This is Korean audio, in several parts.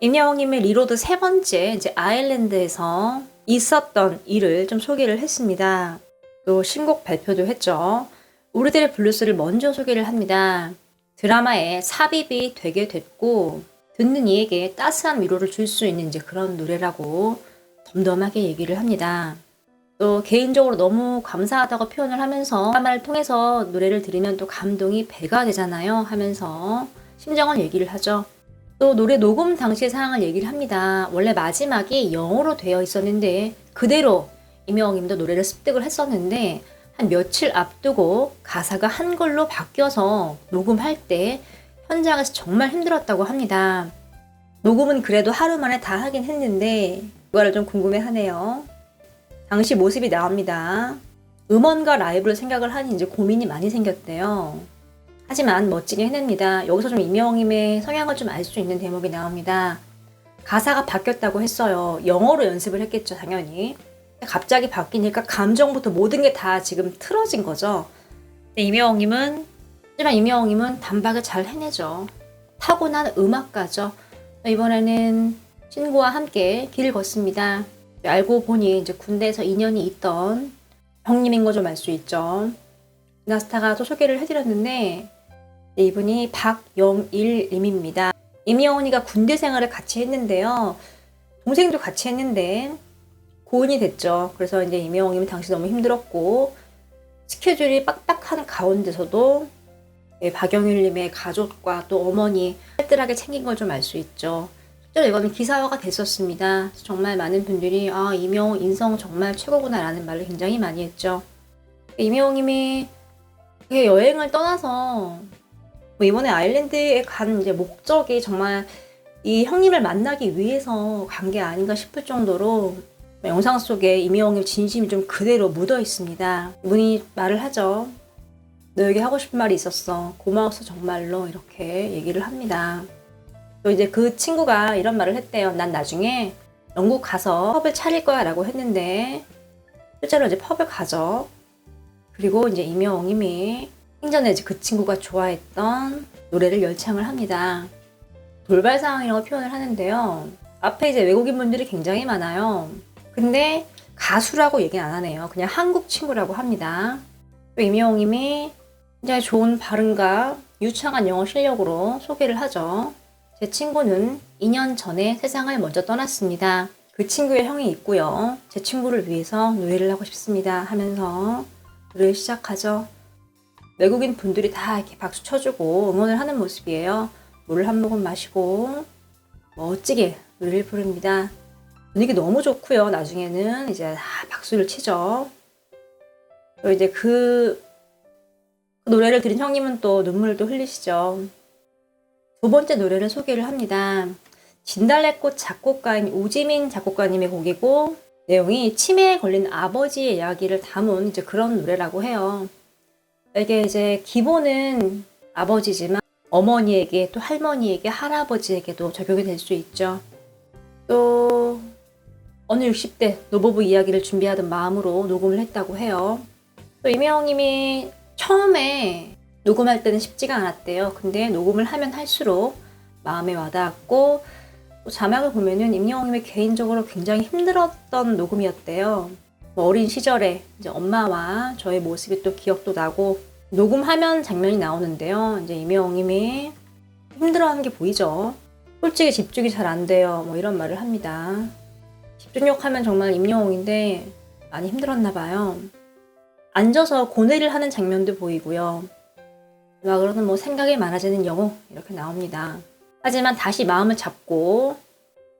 임영웅님의 리로드 세 번째 이제 아일랜드에서 있었던 일을 좀 소개를 했습니다. 또 신곡 발표도 했죠. 우리들의 블루스를 먼저 소개를 합니다. 드라마에 삽입이 되게 됐고 듣는 이에게 따스한 위로를 줄 수 있는 이제 그런 노래라고 덤덤하게 얘기를 합니다. 또 개인적으로 너무 감사하다고 표현을 하면서 드라마를 통해서 노래를 들으면 또 감동이 배가 되잖아요 하면서 심정을 얘기를 하죠. 또 노래 녹음 당시의 상황을 얘기를 합니다. 원래 마지막이 영어로 되어 있었는데 그대로 임영웅님도 노래를 습득을 했었는데 한 며칠 앞두고 가사가 한글로 바뀌어서 녹음할 때 현장에서 정말 힘들었다고 합니다. 녹음은 그래도 하루 만에 다 하긴 했는데 그거를 좀 궁금해하네요. 당시 모습이 나옵니다. 음원과 라이브를 생각을 하니 이제 고민이 많이 생겼대요. 하지만 멋지게 해냅니다. 여기서 좀 임영웅님의 성향을 좀 알 수 있는 대목이 나옵니다. 가사가 바뀌었다고 했어요. 영어로 연습을 했겠죠, 당연히. 갑자기 바뀌니까 감정부터 모든 게 다 지금 틀어진 거죠. 하지만 임영웅님은 단박에 잘 해내죠. 타고난 음악가죠. 이번에는 친구와 함께 길을 걷습니다. 알고 보니 이제 군대에서 인연이 있던 형님인 거 좀 알 수 있죠. 나스타가 또 소개를 해드렸는데 이분이 박영일님입니다. 임영웅이가 군대 생활을 같이 했는데요. 동생도 같이 했는데 고은이 됐죠. 그래서 이제 임영웅님은 당시 너무 힘들었고 스케줄이 빡빡한 가운데서도 박영일님의 가족과 또 어머니 알뜰하게 챙긴 걸 좀 알 수 있죠. 실제로 이거는 기사화가 됐었습니다. 정말 많은 분들이 임영웅 인성 정말 최고구나 라는 말을 굉장히 많이 했죠. 임영웅님이 여행을 떠나서 이번에 아일랜드에 간 이제 목적이 정말 이 형님을 만나기 위해서 간 게 아닌가 싶을 정도로 영상 속에 임영웅의 진심이 좀 그대로 묻어 있습니다. 이분이 말을 하죠. 너에게 하고 싶은 말이 있었어. 고마웠어 정말로 이렇게 얘기를 합니다. 또 이제 그 친구가 이런 말을 했대요. 난 나중에 영국 가서 펍을 차릴 거야 라고 했는데 실제로 이제 펍을 가죠. 그리고 이제 임영웅님이 생전에 이제 그 친구가 좋아했던 노래를 열창을 합니다. 돌발 상황이라고 표현을 하는데요. 앞에 이제 외국인 분들이 굉장히 많아요. 근데 가수라고 얘기는 안 하네요. 그냥 한국 친구라고 합니다. 또 임영웅님이 굉장히 좋은 발음과 유창한 영어 실력으로 소개를 하죠. 제 친구는 2년 전에 세상을 먼저 떠났습니다. 그 친구의 형이 있고요. 제 친구를 위해서 노래를 하고 싶습니다 하면서 노래를 시작하죠. 외국인 분들이 다 이렇게 박수 쳐주고 응원을 하는 모습이에요. 물을 한 모금 마시고 멋지게 노래를 부릅니다. 분위기 너무 좋고요. 나중에는 이제 다 박수를 치죠. 또 이제 그 노래를 들은 형님은 또 눈물을 또 흘리시죠. 두 번째 노래를 소개를 합니다. 진달래꽃 작곡가인 우지민 작곡가님의 곡이고 내용이 치매에 걸린 아버지의 이야기를 담은 이제 그런 노래라고 해요. 이게 이제 기본은 아버지지만 어머니에게 또 할머니에게 할아버지에게도 적용이 될 수 있죠. 또 어느 60대 노부부 이야기를 준비하던 마음으로 녹음을 했다고 해요. 또 임영웅님이 처음에 녹음할 때는 쉽지가 않았대요. 근데 녹음을 하면 할수록 마음에 와닿았고 또 자막을 보면은 임영웅님이 개인적으로 굉장히 힘들었던 녹음이었대요. 어린 시절에 이제 엄마와 저의 모습이 또 기억도 나고 녹음하면 장면이 나오는데요. 이제 임영웅님이 힘들어하는 게 보이죠. 솔직히 집중이 잘 안 돼요. 뭐 이런 말을 합니다. 집중력 하면 정말 임영웅인데 많이 힘들었나 봐요. 앉아서 고뇌를 하는 장면도 보이고요. 그러면 뭐 생각이 많아지는 영웅 이렇게 나옵니다. 하지만 다시 마음을 잡고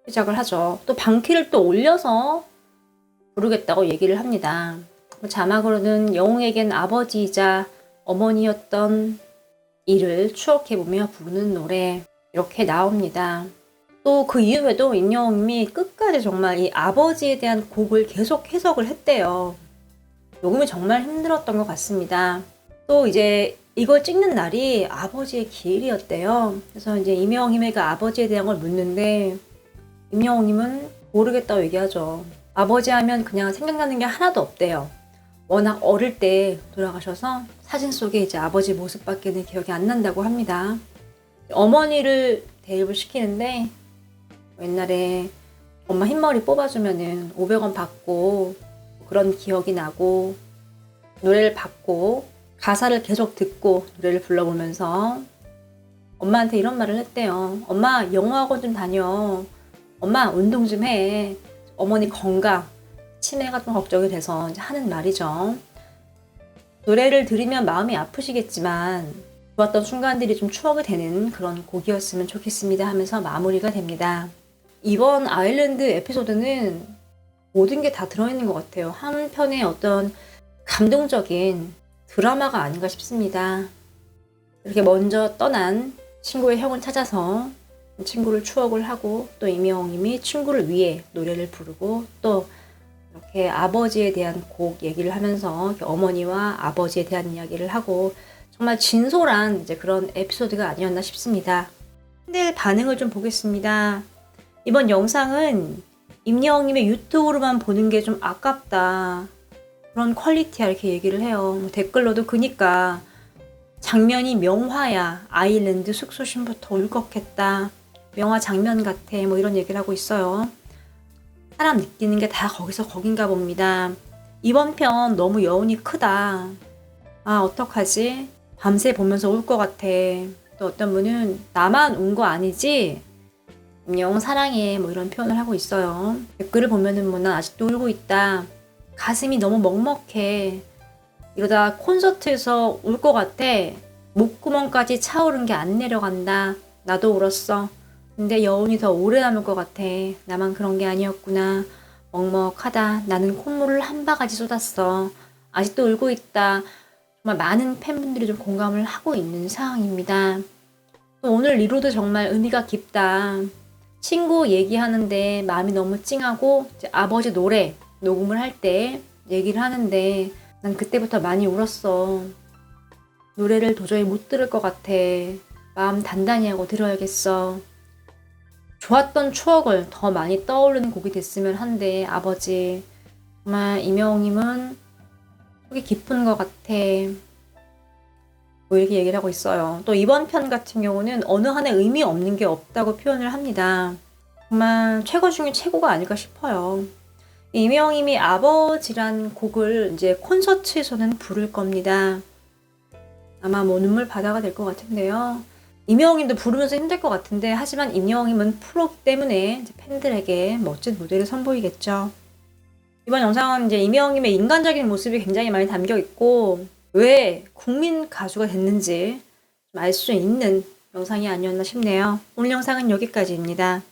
시작을 하죠. 또 방키를 또 올려서 부르겠다고 얘기를 합니다. 자막으로는 영웅에겐 아버지이자 어머니였던 일을 추억해보며 부르는 노래 이렇게 나옵니다. 또 그 이후에도 임영웅님이 끝까지 정말 이 아버지에 대한 곡을 계속 해석을 했대요. 녹음이 정말 힘들었던 것 같습니다. 또 이제 이걸 찍는 날이 아버지의 기일이었대요. 그래서 이제 임영웅님에게 아버지에 대한 걸 묻는데 임영웅님은 모르겠다고 얘기하죠. 아버지 하면 그냥 생각나는 게 하나도 없대요. 워낙 어릴 때 돌아가셔서 사진 속에 이제 아버지 모습밖에는 기억이 안 난다고 합니다. 어머니를 대입을 시키는데 옛날에 엄마 흰머리 뽑아주면은 500원 받고 그런 기억이 나고, 노래를 받고 가사를 계속 듣고 노래를 불러보면서 엄마한테 이런 말을 했대요. 엄마 영어학원 좀 다녀. 엄마 운동 좀 해. 어머니 건강, 치매가 좀 걱정이 돼서 이제 하는 말이죠. 노래를 들으면 마음이 아프시겠지만 좋았던 순간들이 좀 추억이 되는 그런 곡이었으면 좋겠습니다 하면서 마무리가 됩니다. 이번 아일랜드 에피소드는 모든 게 다 들어있는 것 같아요. 한편의 어떤 감동적인 드라마가 아닌가 싶습니다. 이렇게 먼저 떠난 친구의 형을 찾아서 친구를 추억을 하고, 또 임영웅님이 친구를 위해 노래를 부르고, 또 이렇게 아버지에 대한 곡 얘기를 하면서 어머니와 아버지에 대한 이야기를 하고, 정말 진솔한 이제 그런 에피소드가 아니었나 싶습니다. 팬들 반응을 좀 보겠습니다. 이번 영상은 임영웅님의 유튜브로만 보는 게 좀 아깝다, 그런 퀄리티야, 이렇게 얘기를 해요. 댓글로도 그니까 장면이 명화야, 아일랜드 숙소신부터 울컥했다, 명화 장면 같아, 뭐 이런 얘기를 하고 있어요. 사람 느끼는 게 다 거기서 거긴가 봅니다. 이번 편 너무 여운이 크다. 아, 어떡하지? 밤새 보면서 울 것 같아. 또 어떤 분은 나만 운 거 아니지? 임영웅 사랑해, 뭐 이런 표현을 하고 있어요. 댓글을 보면은 뭐 난 아직도 울고 있다, 가슴이 너무 먹먹해, 이러다 콘서트에서 울 것 같아, 목구멍까지 차오른 게 안 내려간다, 나도 울었어, 근데 여운이 더 오래 남을 것 같아, 나만 그런 게 아니었구나, 먹먹하다, 나는 콧물을 한 바가지 쏟았어, 아직도 울고 있다. 정말 많은 팬분들이 좀 공감을 하고 있는 상황입니다. 또 오늘 리로드 정말 의미가 깊다. 친구 얘기하는데 마음이 너무 찡하고, 이제 아버지 노래 녹음을 할 때 얘기를 하는데 난 그때부터 많이 울었어. 노래를 도저히 못 들을 것 같아. 마음 단단히 하고 들어야겠어. 좋았던 추억을 더 많이 떠오르는 곡이 됐으면 한데 아버지, 정말 임영웅님은 속이 깊은 것 같아, 뭐 이렇게 얘기를 하고 있어요. 또 이번 편 같은 경우는 어느 하나 의미 없는 게 없다고 표현을 합니다. 정말 최고 중에 최고가 아닐까 싶어요. 임영웅님이 아버지란 곡을 이제 콘서트에서는 부를 겁니다. 아마 뭐 눈물 바다가 될 것 같은데요. 임영웅님도 부르면서 힘들 것 같은데, 하지만 임영웅님은 프로기 때문에 이제 팬들에게 멋진 무대를 선보이겠죠. 이번 영상은 이제 임영웅님의 인간적인 모습이 굉장히 많이 담겨 있고, 왜 국민 가수가 됐는지 알 수 있는 영상이 아니었나 싶네요. 오늘 영상은 여기까지입니다.